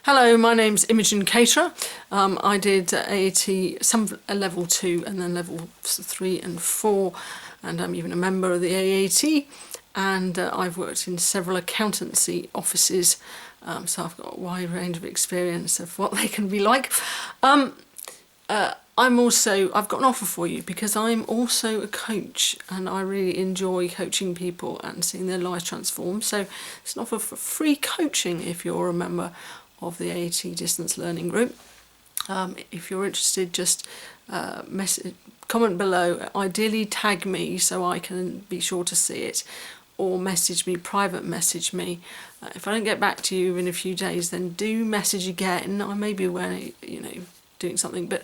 Hello, my name's Imogen Caterer. I did AAT, some level 2 and then level 3 and 4, and I'm even a member of the AAT, and I've worked in several accountancy offices, so I've got a wide range of experience of what they can be like. I've got an offer for you because I'm also a coach and I really enjoy coaching people and seeing their lives transform. So it's an offer for free coaching if you're a member of the AAT Distance Learning Group. If you're interested, just comment below, ideally tag me so I can be sure to see it, or message me, private message me. If I don't get back to you in a few days, then do message again. I may be away, doing something, but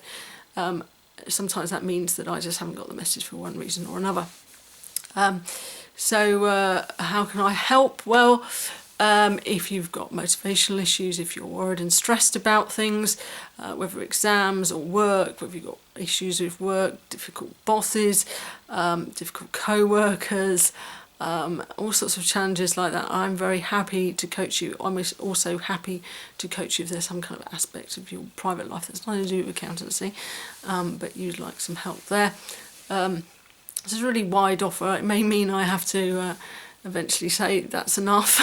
sometimes that means that I just haven't got the message for one reason or another. So how can I help? Well, if you've got motivational issues, if you're worried and stressed about things, whether exams or work, whether you've got issues with work, difficult bosses, difficult co-workers, all sorts of challenges like that, I'm very happy to coach you. I'm also happy to coach you if there's some kind of aspect of your private life that's nothing to do with accountancy, but you'd like some help there. It's a really wide offer. It may mean I have to eventually say that's enough,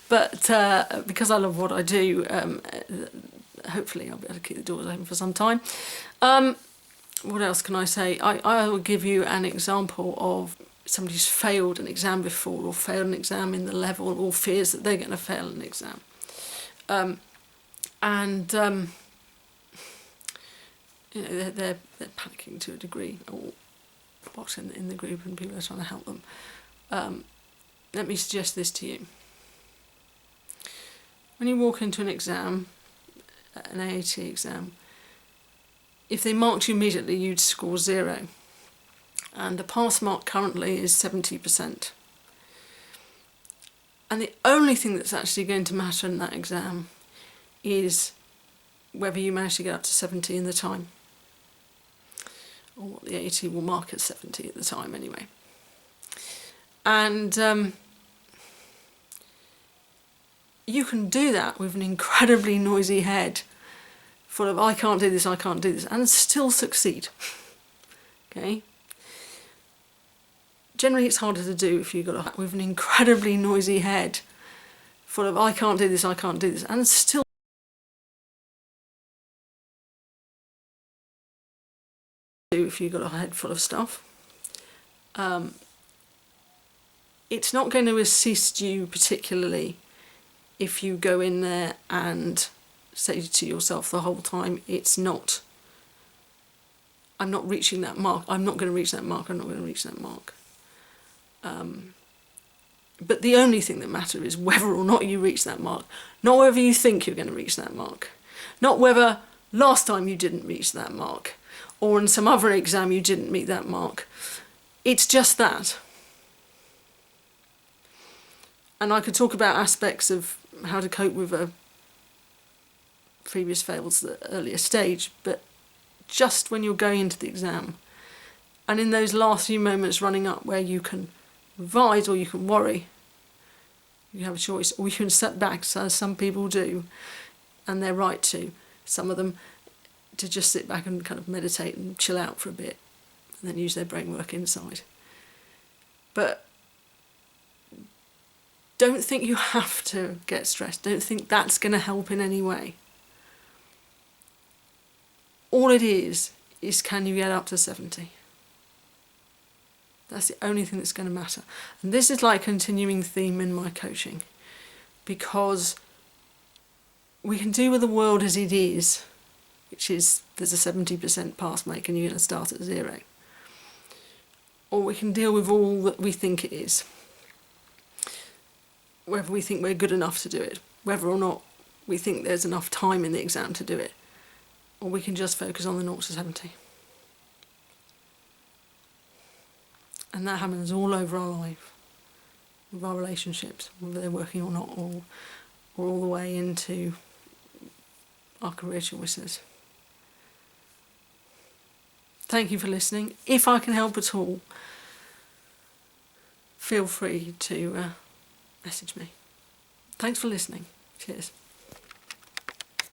but because I love what I do, hopefully I'll be able to keep the doors open for some time. What else can I say? I will give you an example of somebody who's failed an exam before, or failed an exam in the level, or fears that they're going to fail an exam. They're panicking to a degree, or what's in the group, and people are trying to help them. Let me suggest this to you. When you walk into an exam, an AAT exam, if they marked you immediately, you'd score 0. And the pass mark currently is 70%. And the only thing that's actually going to matter in that exam is whether you manage to get up to 70 in the time, or what the AAT will mark as 70 at the time anyway. And you can do that with an incredibly noisy head full of I can't do this, and still succeed. Okay? Generally it's harder to do if you've got with an incredibly noisy head full of I can't do this, and still do if you've got a head full of stuff. It's not going to assist you particularly if you go in there and say to yourself the whole time, I'm not reaching that mark, I'm not going to reach that mark, I'm not going to reach that mark. But the only thing that matters is whether or not you reach that mark, not whether you think you're going to reach that mark, not whether last time you didn't reach that mark, or in some other exam you didn't meet that mark. It's just that. And I could talk about aspects of how to cope with a previous fails at the earlier stage, but just when you're going into the exam, and in those last few moments running up where you can revise or you can worry, you have a choice, or you can step back, as some people do, and they're right to, some of them, to just sit back and kind of meditate and chill out for a bit, and then use their brain work inside. But don't think you have to get stressed. Don't think that's going to help in any way. All it is can you get up to 70? That's the only thing that's going to matter. And this is like a continuing theme in my coaching, because we can do with the world as it is, which is there's a 70% pass mark and you're going to start at 0. Or we can deal with all that we think it is, whether we think we're good enough to do it, whether or not we think there's enough time in the exam to do it, or we can just focus on the 0 to 70. And that happens all over our life, with our relationships, whether they're working or not, or all the way into our career choices. Thank you for listening. If I can help at all, feel free to message me. Thanks for listening. Cheers.